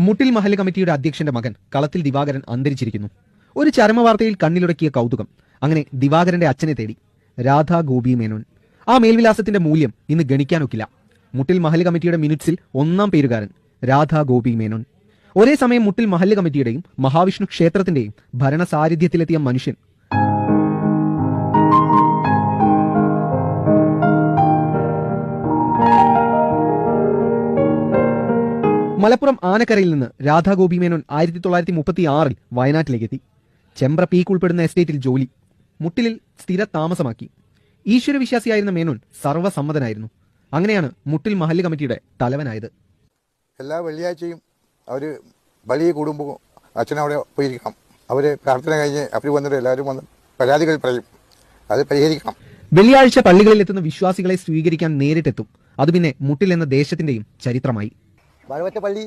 മുട്ടിൽ മഹല്ല് കമ്മിറ്റിയുടെ അധ്യക്ഷന്റെ മകൻ കളത്തിൽ ദിവാകരൻ അന്തരിച്ചിരിക്കുന്നു. ഒരു ചരമവാർത്തയിൽ കണ്ണിലുടക്കിയ കൗതുകം. അങ്ങനെ ദിവാകരന്റെ അച്ഛനെ തേടി രാധാ ഗോപി മേനോൻ. ആ മേൽവിലാസത്തിന്റെ മൂല്യം ഇന്ന് ഗണിക്കാനൊക്കില്ല. മുട്ടിൽ മഹല്ല് കമ്മിറ്റിയുടെ മിനിറ്റ്സിൽ 1-ാം പേരുകാരൻ രാധാ ഗോപി മേനോൻ. ഒരേ സമയം മുട്ടിൽ മഹല്ല് കമ്മിറ്റിയുടെയും മഹാവിഷ്ണു ക്ഷേത്രത്തിന്റെയും ഭരണസാന്നിധ്യത്തിലെത്തിയ മനുഷ്യൻ. മലപ്പുറം ആനക്കരയിൽ നിന്ന് രാധാ ഗോപി മേനോൻ 1936-ൽ വയനാട്ടിലേക്കെത്തി. ചെമ്പ്ര പീക്ക് ഉൾപ്പെടുന്ന എസ്റ്റേറ്റിൽ ജോലി. മുട്ടിലിൽ സ്ഥിര താമസമാക്കി. ഈശ്വരവിശ്വാസിയായിരുന്ന മേനോൻ സർവ്വസമ്മതനായിരുന്നു. അങ്ങനെയാണ് മുട്ടിൽ മഹല്ല് കമ്മിറ്റിയുടെ തലവനായത്. എല്ലാ വെള്ളിയാഴ്ചയും അവർ ബലി കൂടുമ്പോൾ അച്ഛനവിടെ പോയിരിക്കണം. അവർ പ്രാർത്ഥന കഴിഞ്ഞ് അവർ വന്നിട്ട് എല്ലാവരും വന്ന് പരാതികൾ പറയും. അത് പരിഹരിക്കണം. വെള്ളിയാഴ്ച പള്ളികളിൽ എത്തുന്ന വിശ്വാസികളെ സ്വീകരിക്കാൻ നേരിട്ടെത്തും. അത് പിന്നെ മുട്ടിൽ എന്ന ദേശത്തിന്റെയും ചരിത്രമായി. പള്ളി